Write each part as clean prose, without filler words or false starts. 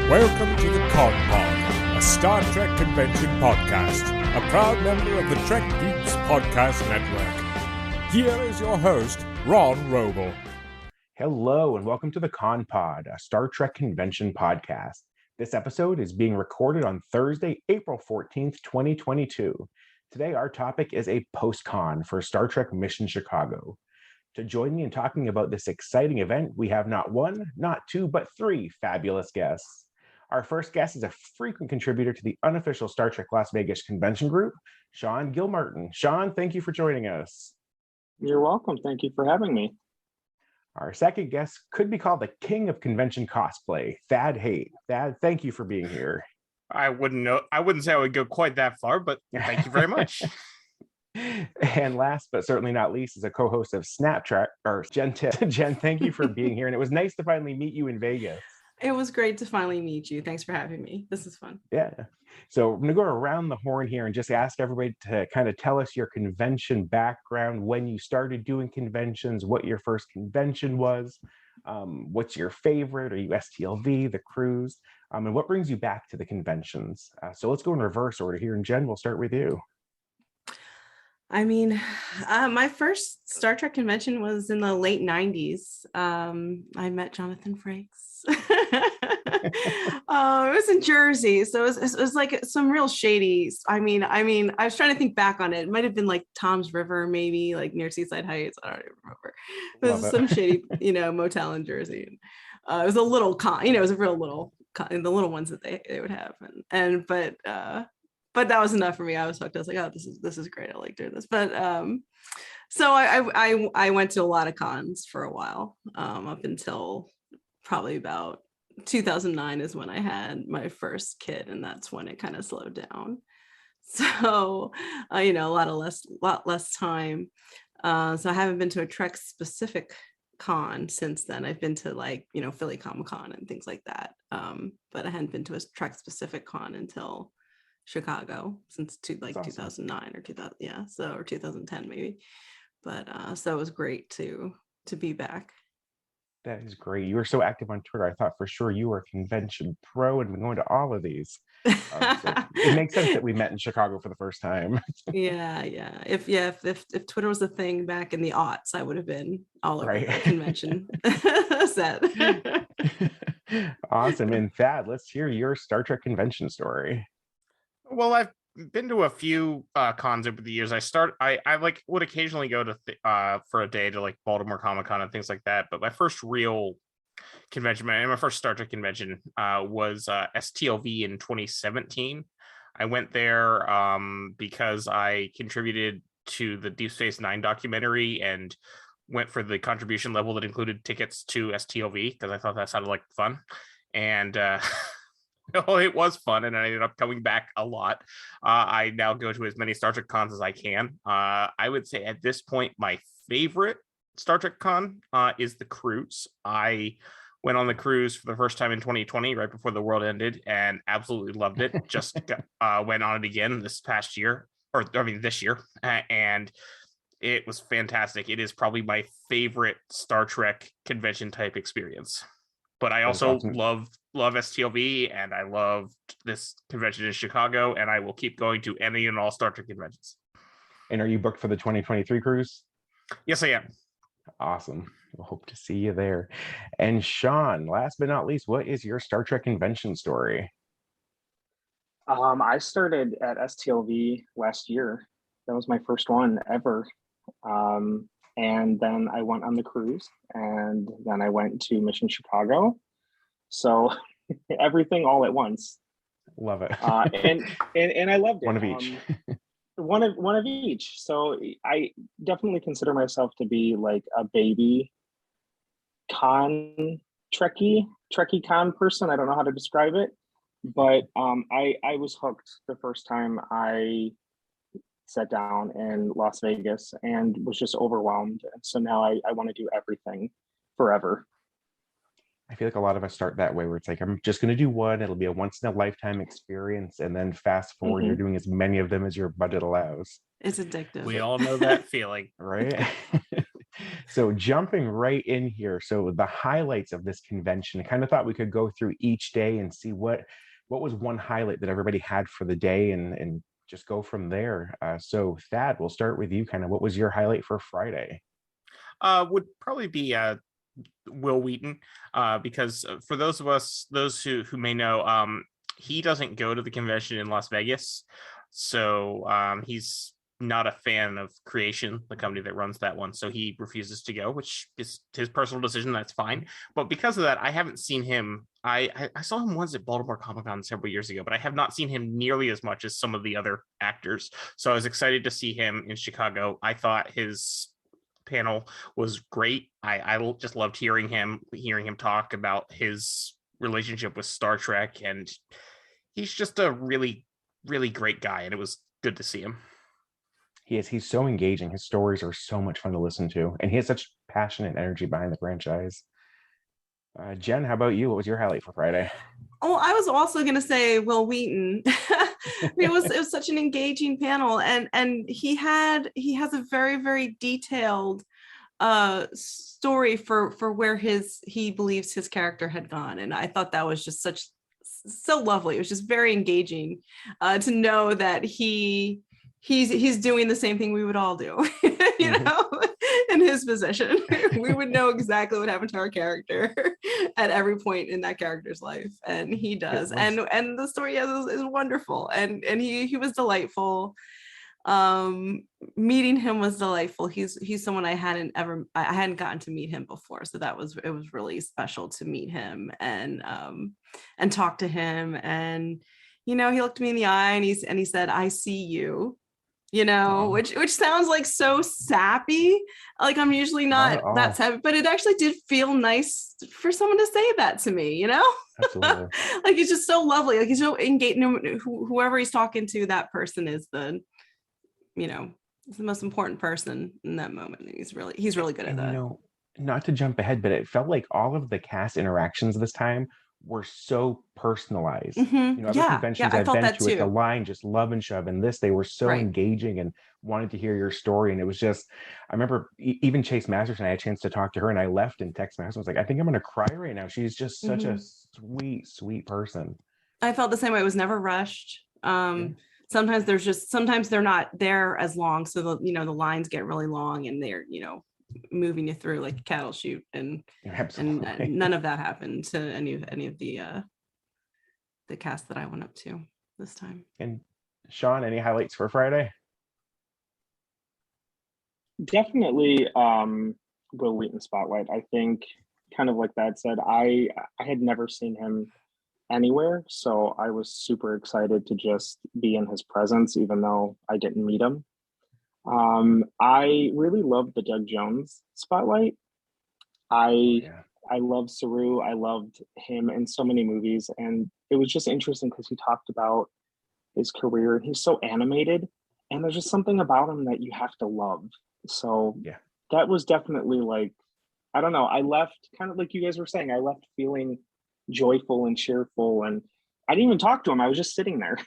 Welcome to the Con Pod, a Star Trek convention podcast, a proud member of the Trek Geeks Podcast Network. Here is your host, Ron Roble. Hello, and welcome to the Con Pod, a Star Trek convention podcast. This episode is being recorded on Thursday, April 14th, 2022. Today, our topic is a PostCon for Star Trek Mission Chicago. To join me in talking about this exciting event, we have not one, not two, but three fabulous guests. Our first guest is a frequent contributor to the unofficial Star Trek Las Vegas convention group, Sean Gilmartin. Sean, thank you for joining us. You're welcome. Thank you for having me. Our second guest could be called the king of convention cosplay, Thad Hait. Thad, thank you for being here. I wouldn't say I would go quite that far, but thank you very much. And last but certainly not least is a co-host of Snapchat, or Jenn. Jenn, thank you for being here. And it was nice to finally meet you in Vegas. It was great to finally meet you. Thanks for having me. This is fun. Yeah. So I'm going to go around the horn here and just ask everybody to kind of tell us your convention background, when you started doing conventions, what your first convention was, what's your favorite, are you STLV, the cruise, and what brings you back to the conventions. So let's go in reverse order here. And Jenn, we'll start with you. I mean, my first Star Trek convention was in the late 90s. I met Jonathan Frakes. It was in Jersey, so it was like some real shady. I mean, I was trying to think back on it. It might have been like Tom's River, maybe like near Seaside Heights. I don't even remember. It was some shady, motel in Jersey. It was a little it was a real little the little ones that they would have, but that was enough for me. I was hooked. I was like, oh, this is great. I like doing this. But so I went to a lot of cons for a while, up until probably about 2009 is when I had my first kid, and that's when it kind of slowed down. So a lot less time. So I haven't been to a Trek specific con since then. I've been to Philly Comic-Con and things like that. But I hadn't been to a Trek specific con until Chicago since awesome. 2009 or 2000, or 2010 maybe. But so it was great to be back. That is great. You were so active on Twitter. I thought for sure you were a convention pro and been going to all of these. So it makes sense that we met in Chicago for the first time. Yeah. If Twitter was a thing back in the aughts, I would have been all over the convention set. Awesome. And Thad, let's hear your Star Trek convention story. Well, I've been to a few cons over the years. I would occasionally go to for a day to like Baltimore Comic-Con and things like that. But my first real convention, my first Star Trek convention was STLV in 2017. I went there because I contributed to the Deep Space Nine documentary and went for the contribution level that included tickets to STLV because I thought that sounded like fun. And it was fun, and I ended up coming back a lot. I now go to as many Star Trek cons as I can. I would say at this point, my favorite Star Trek con is the cruise. I went on the cruise for the first time in 2020, right before the world ended, and absolutely loved it. Just went on it again this year, and it was fantastic. It is probably my favorite Star Trek convention type experience. But I also awesome. love STLV, and I loved this convention in Chicago, and I will keep going to any and all Star Trek conventions. And are you booked for the 2023 cruise? Yes, I am. Awesome. We'll hope to see you there. And Sean, last but not least, what is your Star Trek convention story? I started at STLV last year. That was my first one ever. And then I went on the cruise, and then I went to Mission Chicago. So everything all at once. Love it. And I loved it. One of each. One of each. So I definitely consider myself to be like a baby Trekkie con person. I don't know how to describe it, but I was hooked the first time I sat down in Las Vegas and was just overwhelmed. And so now I want to do everything forever. I feel like a lot of us start that way, where it's like, I'm just going to do one. It'll be a once in a lifetime experience. And then fast forward, you're doing as many of them as your budget allows. It's addictive. We all know that feeling. Right? So jumping right in here, so the highlights of this convention, I kind of thought we could go through each day and see what was one highlight that everybody had for the day, and just go from there. So Thad, we'll start with you. Kind of what was your highlight for Friday? Would probably be Will Wheaton, because for those who may know, he doesn't go to the convention in Las Vegas, so he's not a fan of Creation, the company that runs that one, so he refuses to go, which is his personal decision. That's fine. But because of that, I haven't seen him. I saw him once at Baltimore Comic-Con several years ago, but I have not seen him nearly as much as some of the other actors. So I was excited to see him in Chicago. I thought his panel was great. I just loved hearing him talk about his relationship with Star Trek, and he's just a really, really great guy, and it was good to see him. He's so engaging. His stories are so much fun to listen to, and he has such passionate energy behind the franchise. Jenn, how about you? What was your highlight for Friday? Oh, I was also going to say Will Wheaton. It was such an engaging panel, and he has a very, very detailed story for where he believes his character had gone, and I thought that was just so lovely. It was just very engaging to know that he's doing the same thing we would all do, you know, in his position. We would know exactly what happened to our character at every point in that character's life, and he does. And the story is wonderful, and he was delightful. Meeting him was delightful. He's someone I hadn't gotten to meet him before, so it was really special to meet him and talk to him. And you know, he looked me in the eye and he said, "I see you." You know, which sounds like so sappy. Like I'm usually not that sappy, but it actually did feel nice for someone to say that to me, you know? Absolutely. Like he's just so lovely. Like he's so engaging. Whoever he's talking to, that person is the most important person in that moment. He's really good at that. You know, not to jump ahead, but it felt like all of the cast interactions this time were so personalized. Mm-hmm. You know, other conventions I've been to, it's a line just love and shove, and this they were so engaging and wanted to hear your story. And it was just, I remember even Chase Masterson, I had a chance to talk to her, and I left and text Masterson, was like, I think I'm gonna cry right now. She's just such a sweet person. I felt the same way. It was never rushed. Sometimes they're not there as long, so the lines get really long and they're moving you through like a cattle chute, and none of that happened to any of the cast that I went up to this time. And Sean, any highlights for Friday? Definitely Will Wheaton spotlight. I think, kind of like that said, I had never seen him anywhere, so I was super excited to just be in his presence, even though I didn't meet him. I really loved the Doug Jones spotlight. I love Saru. I loved him in so many movies, and it was just interesting because he talked about his career, and he's so animated, and there's just something about him that you have to love. So that was definitely like, I don't know, I left kind of like you guys were saying, I left feeling joyful and cheerful, and I didn't even talk to him. I was just sitting there.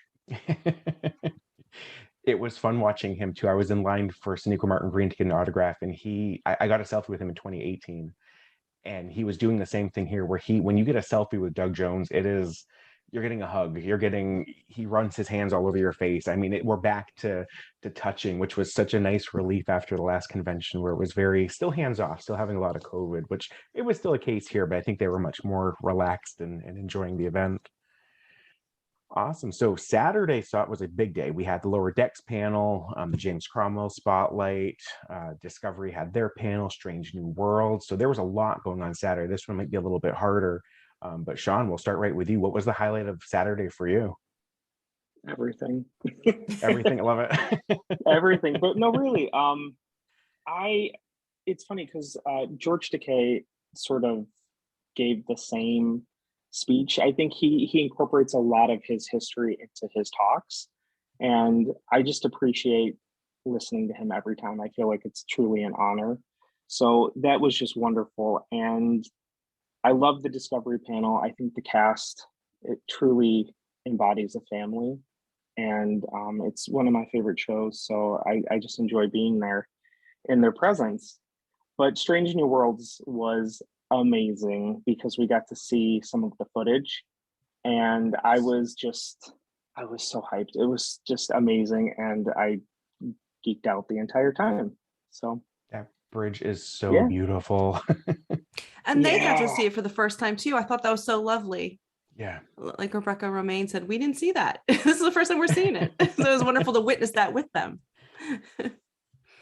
It was fun watching him too. I was in line for Sonequa Martin Green to get an autograph, and I got a selfie with him in 2018, and he was doing the same thing here, where when you get a selfie with Doug Jones, you're getting a hug. He runs his hands all over your face. I mean, we're back to touching, which was such a nice relief after the last convention, where it was very still hands off, still having a lot of COVID, which it was still a case here, but I think they were much more relaxed and enjoying the event. Awesome. So Saturday was a big day. We had the Lower Decks panel, the James Cromwell spotlight, Discovery had their panel, Strange New Worlds. So there was a lot going on Saturday. This one might be a little bit harder. But Sean, we'll start right with you. What was the highlight of Saturday for you? Everything. Everything. I love it. Everything. But no, really. It's funny because George Takei sort of gave the same speech. I think he incorporates a lot of his history into his talks, and I just appreciate listening to him every time. I feel like it's truly an honor. So that was just wonderful, and I love the Discovery panel. I think the cast, it truly embodies a family, and it's one of my favorite shows. So I just enjoy being there in their presence. But Strange New Worlds was amazing because we got to see some of the footage, and I was so hyped. It was just amazing, and I geeked out the entire time. So That bridge is so Yeah. beautiful. And they got to Yeah. see it for the first time too. I thought that was so lovely. Yeah. Like Rebecca Romaine said, we didn't see that. This is the first time we're seeing it. So it was wonderful to witness that with them.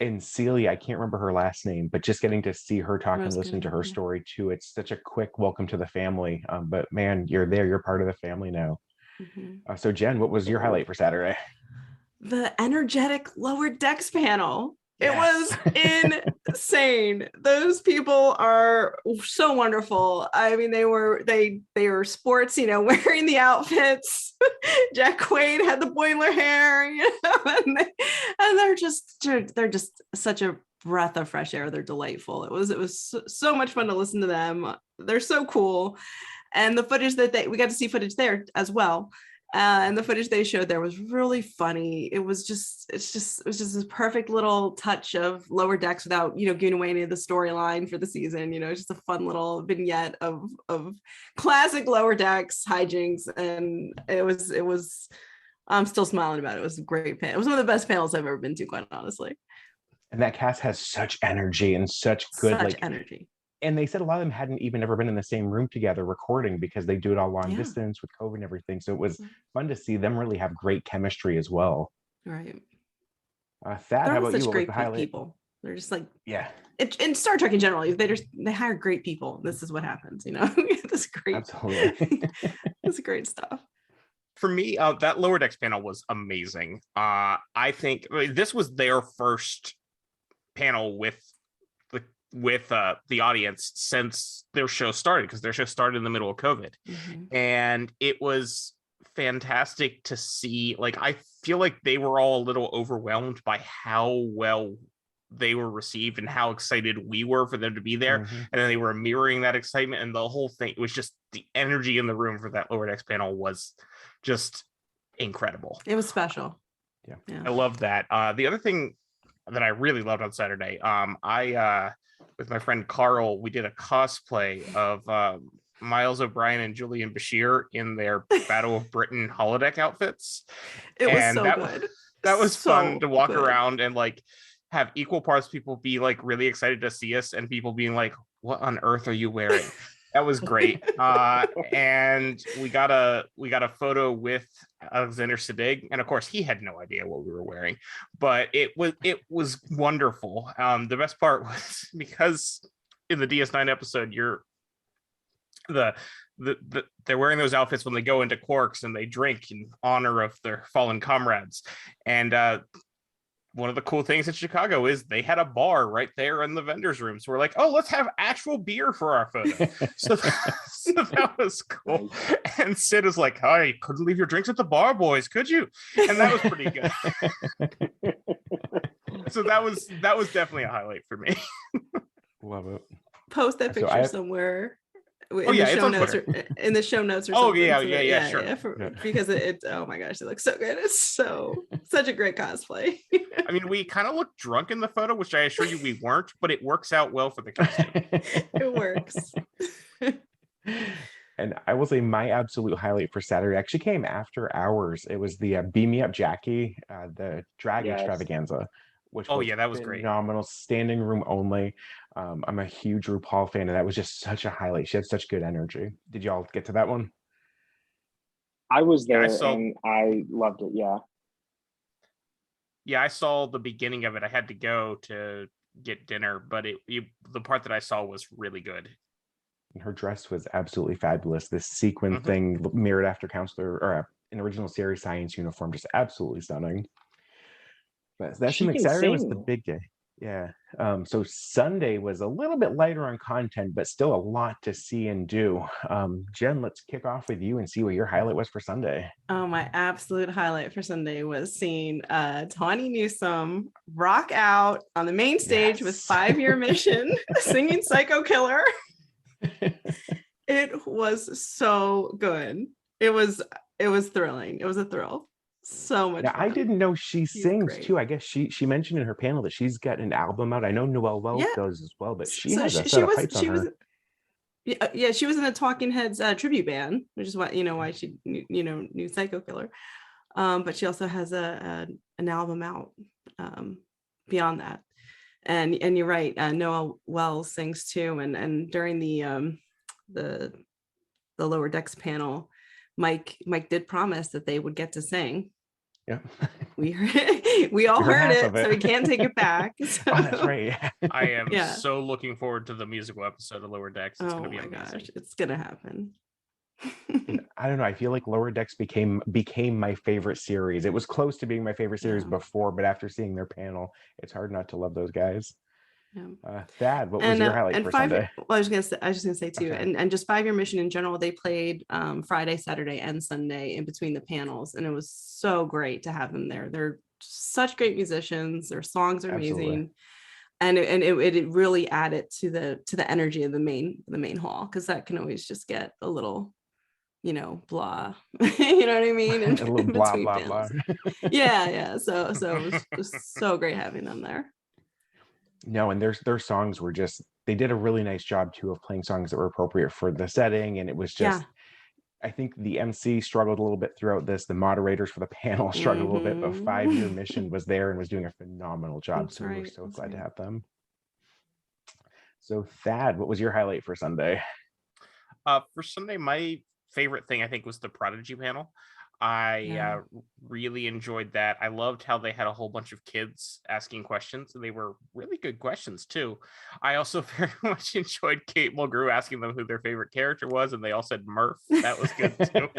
And Celia, I can't remember her last name, but just getting to see her talk and Rose listen to Goodman, her yeah. story too. It's such a quick welcome to the family. But man, you're there. You're part of the family now. Mhm. So Jen, what was your highlight for Saturday? The energetic lower decks panel. Yes. It was insane. Those people are so wonderful. I mean, they were sports, wearing the outfits. Jack Quaid had the boiler hair, and they're just such a breath of fresh air. They're delightful. It was so much fun to listen to them. They're so cool. And the footage that we got to see footage there as well. And the footage they showed there was really funny. It was just this perfect little touch of Lower Decks without, giving away any of the storyline for the season. It's just a fun little vignette of classic Lower Decks hijinks. And it was, I'm still smiling about it. It was a great panel. It was one of the best panels I've ever been to, quite honestly. And that cast has such energy and such good energy. And they said a lot of them hadn't even ever been in the same room together recording because they do it all long Yeah. distance with COVID and everything. So it was fun to see them really have great chemistry as well. Right. Thad, how about you? Such What was great the highlight? people. They're just like, Yeah, in Star Trek in general, they hire great people. This is what happens, This great, absolutely. it's great stuff. For me, that Lower Decks panel was amazing. I think this was their first panel with the audience since their show started, because their show started in the middle of COVID. Mm-hmm. And it was fantastic to see. Like, I feel like they were all a little overwhelmed by how well they were received and how excited we were for them to be there. Mm-hmm. And then they were mirroring that excitement, and the whole thing was just, the energy in the room for that Lower Decks panel was just incredible. It was special. Yeah. I love that. The other thing that I really loved on Saturday, I with my friend Carl, we did a cosplay of Miles O'Brien and Julian Bashir in their Battle of Britain holodeck outfits. It was And so good. That was So fun to walk good. around and like have equal parts people be like really excited to see us and people being like, what on earth are you wearing? That was great. And we got a photo with Alexander Siddig, and of course he had no idea what we were wearing, but it was wonderful. The best part was because in the DS9 episode, they're wearing those outfits when they go into Quarks and they drink in honor of their fallen comrades. And one of the cool things in Chicago is they had a bar right there in the vendors room. So we're like, oh, let's have actual beer for our photo. so that was cool. And Sid was like, oh, you couldn't leave your drinks at the bar, boys, could you? And that was pretty good. So that was definitely a highlight for me. Love it. Post that So picture somewhere. Oh yeah, it's on Twitter. In the show notes or Oh something. yeah, sure. Yeah, because it oh my gosh, it looks so good. It's such a great cosplay. I mean, we kind of looked drunk in the photo, which I assure you we weren't, but it works out well for the costume. It works. And I will say my absolute highlight for Saturday actually came after hours. It was the Beam Me Up Jackie, the drag extravaganza, which was that was great. Phenomenal, standing room only. I'm a huge RuPaul fan, and that was just such a highlight. She had such good energy. Did y'all get to that one? I was there Yeah, and I loved it. Yeah. Yeah, I saw the beginning of it. I had to go to get dinner, but the part that I saw was really good. And her dress was absolutely fabulous. This sequin thing mirrored after Counselor or an original series science uniform, just absolutely stunning. But that seemed like Saturday was the big day. Yeah. So Sunday was a little bit lighter on content, but still a lot to see and do. Jen, let's kick off with you and see what your highlight was for Sunday. Oh, my absolute highlight for Sunday was seeing Tawny Newsome rock out on the main stage with 5 Year Mission singing Psycho Killer. It was so good. It was thrilling. It was a thrill. So much Now, fun. I didn't know she She's sings great. too. I guess she mentioned in her panel that she's got an album out. I know Noelle Wells Yeah. does as well, but she So has a she set of was heights on her. yeah, she was in a Talking Heads tribute band, which is why she knew Psycho Killer. But she also has an album out beyond that. And you're right, Noelle Wells sings too. And during the Lower Decks panel, Mike did promise that they would get to sing. Yeah. We all heard half of it, so we can't take it back. So. Oh, that's right. I am Yeah. so looking forward to the musical episode of Lower Decks. It's going to be amazing. Gosh, it's gonna happen. I don't know. I feel like Lower Decks became my favorite series. It was close to being my favorite series before, but after seeing their panel, it's hard not to love those guys. Yeah. Thad, what was your highlight for Sunday? Well, I was just gonna say too, Okay. and just 5 Year Mission in general, they played Friday, Saturday, and Sunday in between the panels, and it was so great to have them there. They're such great musicians. Their songs are amazing, and it really added to the energy of the main hall, because that can always just get a little, blah. You know what I mean? A little blah blah blah. Yeah. So it was so great having them there. No, and their songs were just, they did a really nice job too of playing songs that were appropriate for the setting, and it was just, I think the MC struggled a little bit throughout this. The moderators for the panel struggled a little bit, but 5 Year Mission was there and was doing a phenomenal job. That's so right. we're so glad to have them. So Thad, what was your highlight for Sunday? For Sunday, my favorite thing I think was the Prodigy panel. I really enjoyed that. I loved how they had a whole bunch of kids asking questions, and they were really good questions too. I also very much enjoyed Kate Mulgrew asking them who their favorite character was, and they all said Murph. That was good too.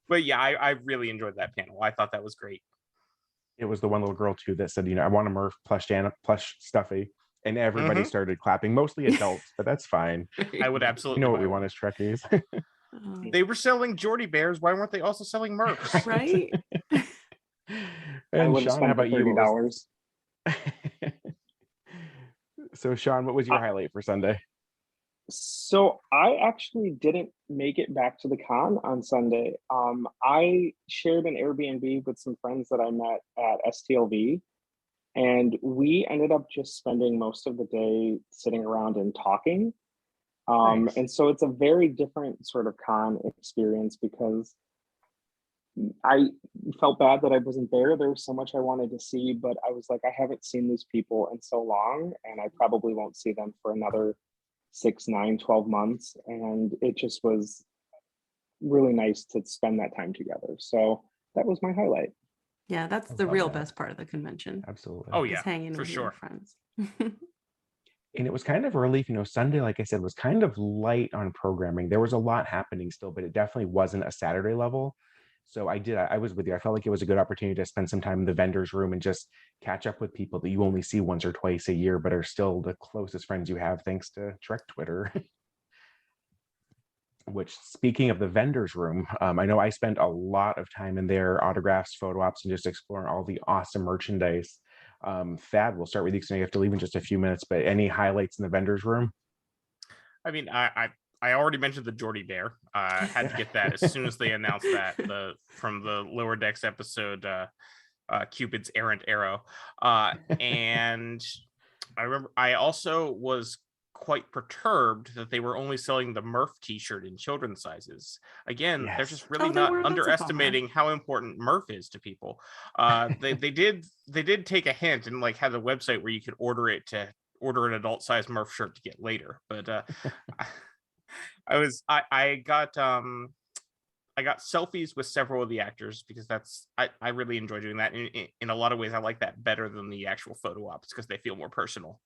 But yeah, I really enjoyed that panel. I thought that was great. It was the one little girl too that said, I want a Murph plush Stuffy. And everybody started clapping, mostly adults, but that's fine. I would absolutely. You know what we want as Trekkies. They were selling Geordie Bears. Why weren't they also selling Murphs? Right. And Sean, how about you? $30. So Sean, what was your highlight for Sunday? So I actually didn't make it back to the con on Sunday. I shared an Airbnb with some friends that I met at STLV. And we ended up just spending most of the day sitting around and talking. Nice. And so it's a very different sort of con experience, because I felt bad that I wasn't there. There was so much I wanted to see, but I was like, I haven't seen these people in so long, and I probably won't see them for another 6, 9, 12 months. And it just was really nice to spend that time together. So that was my highlight. Yeah, that's the real best part of the convention. Absolutely. Oh yeah, hanging for with sure. your friends. And it was kind of a relief, Sunday, like I said, was kind of light on programming. There was a lot happening still, but it definitely wasn't a Saturday level. So I was with you. I felt like it was a good opportunity to spend some time in the vendor's room and just catch up with people that you only see once or twice a year, but are still the closest friends you have thanks to Trek Twitter. Which, speaking of the vendor's room, I know I spent a lot of time in there, autographs, photo ops, and just exploring all the awesome merchandise. Thad, we'll start with you because you have to leave in just a few minutes, but any highlights in the vendor's room? I mean, I already mentioned the Geordie Bear. I had to get that as soon as they announced that from the Lower Decks episode, Cupid's Errant Arrow. And I remember I also was quite perturbed that they were only selling the Murph t-shirt in children's sizes. Again, they're just really not underestimating how important Murph is to people. They did take a hint and like had a website where you could order an adult size Murph shirt to get later. But I got selfies with several of the actors, because I really enjoy doing that. In a lot of ways, I like that better than the actual photo ops, because they feel more personal.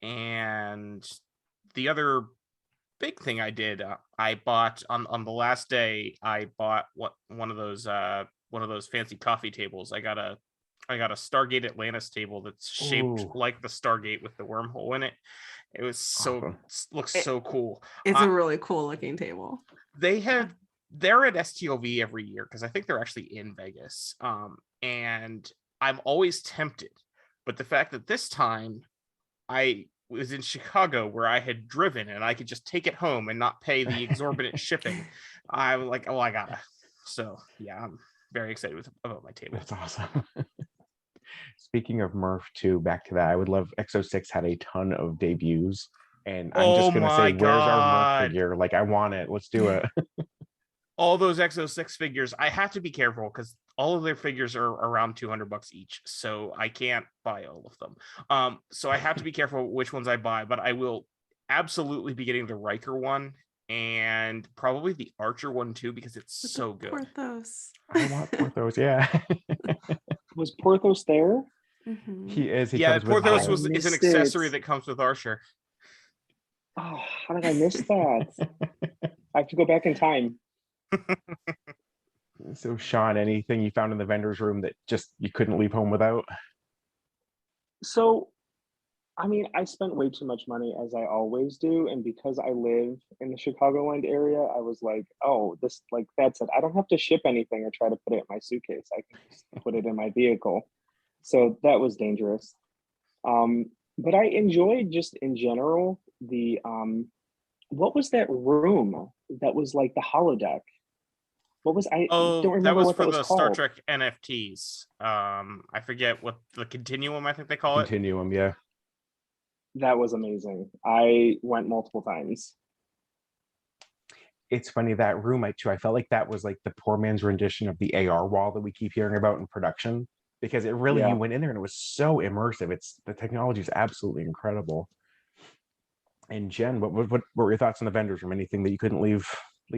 And the other big thing I did, I bought on the last day, I bought one of those fancy coffee tables. I got a Stargate Atlantis table that's shaped like the Stargate with the wormhole in it. It was looks so cool. It's a really cool looking table. They're at STLV every year, because I think they're actually in Vegas. And I'm always tempted, but the fact that this time I was in Chicago where I had driven and I could just take it home and not pay the exorbitant shipping. I was like, oh, I gotta. So yeah, I'm very excited about my table. That's awesome. Speaking of Murph too, back to that, I would love Exo6 had a ton of debuts. And I'm just gonna say, where's our Murph figure? Like, I want it. Let's do it. All those Exo6 figures, I have to be careful because all of their figures are around $200 each, so I can't buy all of them. So I have to be careful which ones I buy, but I will absolutely be getting the Riker one and probably the Archer one too because it's so good. Porthos. I want Porthos. Yeah. Was Porthos there? Mm-hmm. He is. He yeah, comes Porthos with is an accessory that comes with Archer. Oh, how did I miss that? I have to go back in time. So, Sean, anything you found in the vendor's room that just you couldn't leave home without? So, I mean, I spent way too much money as I always do. And because I live in the Chicagoland area, I was like, oh, this, like, that's it. I don't have to ship anything or try to put it in my suitcase. I can just put it in my vehicle. So that was dangerous. But I enjoyed just in general the, what was that room that was like the holodeck? What was I don't remember that was what for that was the called. Star Trek NFTs. I forget what the Continuum, I think they call it. Continuum, yeah. That was amazing. I went multiple times. It's funny, that room, I felt like that was like the poor man's rendition of the AR wall that we keep hearing about in production, because it really, you went in there and it was so immersive. The technology is absolutely incredible. And Jen, what were your thoughts on the vendors room? Anything that you couldn't leave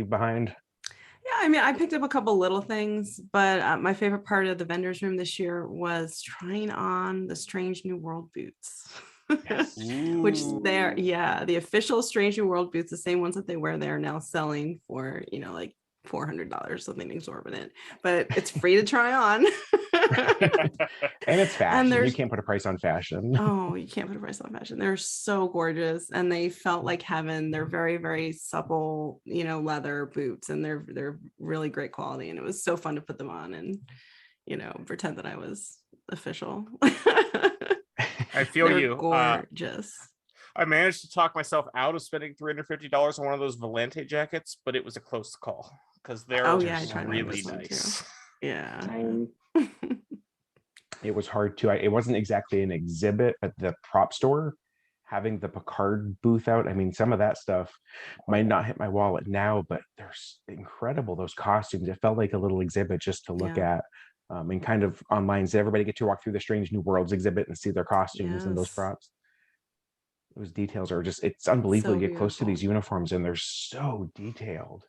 behind? Yeah, I mean, I picked up a couple little things, but my favorite part of the vendors room this year was trying on the Strange New World boots. Yes. Which they're, the official Strange New World boots, the same ones that they wear, they're now selling for, like $400, something exorbitant, but it's free to try on. And it's fashion. And you can't put a price on fashion. Oh, you can't put a price on fashion. They're so gorgeous and they felt like heaven. They're very, very supple, leather boots, and they're really great quality. And it was so fun to put them on and, pretend that I was official. I feel they're you. Gorgeous. I managed to talk myself out of spending $350 on one of those Volante jackets, but it was a close call because they're really nice. Yeah. It was hard to. It wasn't exactly an exhibit, but the prop store having the Picard booth out. I mean, some of that stuff might not hit my wallet now, but they're incredible. Those costumes. It felt like a little exhibit just to look at. And kind of online, does everybody get to walk through the Strange New Worlds exhibit and see their costumes and those props? Those details are just, it's unbelievable. You get close to these uniforms and they're so detailed.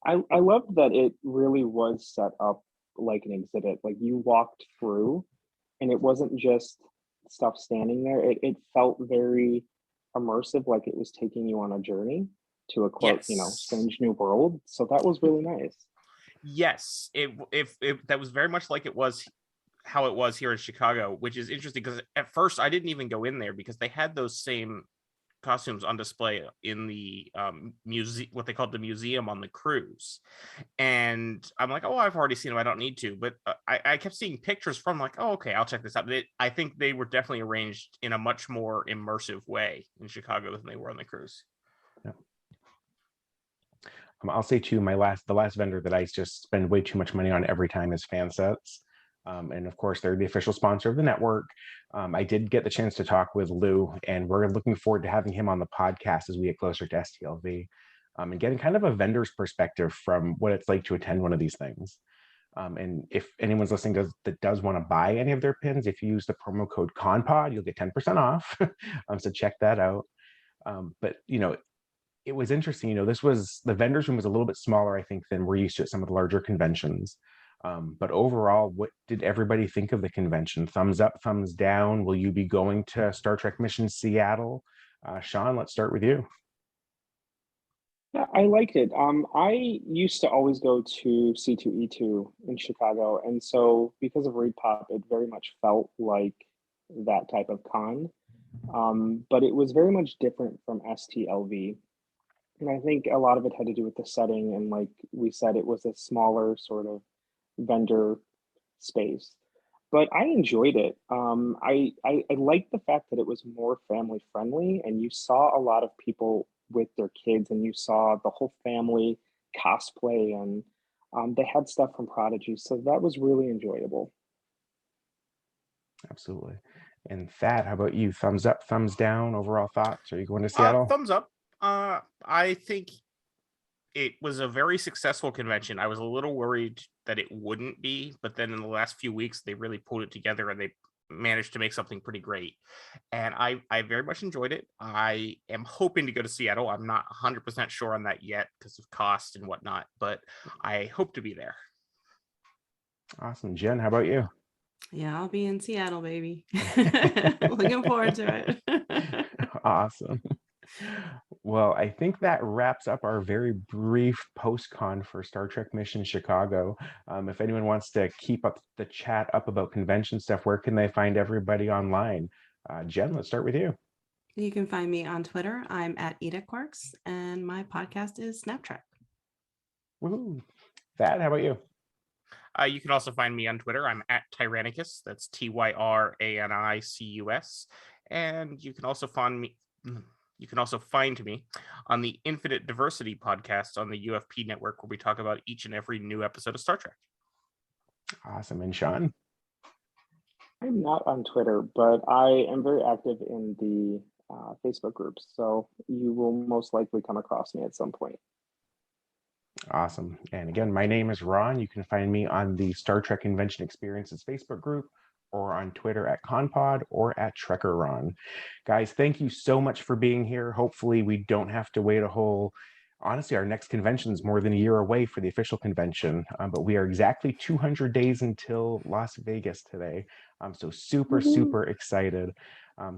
I love that it really was set up like an exhibit. Like you walked through and it wasn't just stuff standing there. It felt very immersive, like it was taking you on a journey to a quote, Strange New World. So that was really nice. Yes, that was very much like it was how it was here in Chicago, which is interesting because at first I didn't even go in there because they had those same costumes on display in the museum, what they called the museum on the cruise. And I'm like, oh, I've already seen them. I don't need to. But I kept seeing pictures from like, oh, okay, I'll check this out. I think they were definitely arranged in a much more immersive way in Chicago than they were on the cruise. Yeah. I'll say too, the last vendor that I just spend way too much money on every time is Fansets. And of course, they're the official sponsor of the network. I did get the chance to talk with Lou, and we're looking forward to having him on the podcast as we get closer to STLV, and getting kind of a vendor's perspective from what it's like to attend one of these things. And if anyone's listening that does want to buy any of their pins, if you use the promo code CONPOD, you'll get 10% off. So check that out. But it was interesting. The vendors room was a little bit smaller, I think, than we're used to at some of the larger conventions. But overall, what did everybody think of the convention? Thumbs up, thumbs down? Will you be going to Star Trek Mission Seattle? Sean, let's start with you. Yeah, I liked it. I used to always go to C2E2 in Chicago. And so because of Reed Pop, it very much felt like that type of con. But it was very much different from STLV. And I think a lot of it had to do with the setting. And like we said, it was a smaller sort of vendor space. but I enjoyed it. I liked the fact that it was more family friendly, and you saw a lot of people with their kids, and you saw the whole family cosplay, and they had stuff from Prodigy, so that was really enjoyable. Absolutely. And Thad, how about you? Thumbs up, thumbs down, overall thoughts? Are you going to Seattle? Thumbs up. I think it was a very successful convention. I was a little worried that it wouldn't be, but then in the last few weeks, they really pulled it together and they managed to make something pretty great. And I very much enjoyed it. I am hoping to go to Seattle. I'm not 100% sure on that yet because of cost and whatnot, but I hope to be there. Awesome. Jenn, how about you? Yeah, I'll be in Seattle, baby. Looking forward to it. Awesome. Well, I think that wraps up our very brief PostCon for Star Trek Mission Chicago. If anyone wants to keep up the chat up about convention stuff, where can they find everybody online? Jenn, let's start with you. You can find me on Twitter. I'm at EdicQuarks, and my podcast is Snaptrack. Woohoo. Thad, how about you? You can also find me on Twitter. I'm at Tyrannicus. That's TYRANICUS. And you can also find me on the Infinite Diversity podcast on the UFP network, where we talk about each and every new episode of Star Trek. Awesome. And Sean? I'm not on Twitter, but I am very active in the Facebook groups, so you will most likely come across me at some point. Awesome. And again, my name is Ron. You can find me on the Star Trek Convention Experiences Facebook group, or on Twitter at ConPod, or at TrekkerRon. Guys, thank you so much for being here. Hopefully we don't have to wait honestly, our next convention is more than a year away for the official convention, but we are exactly 200 days until Las Vegas today. So super excited.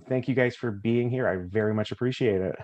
Thank you guys for being here. I very much appreciate it.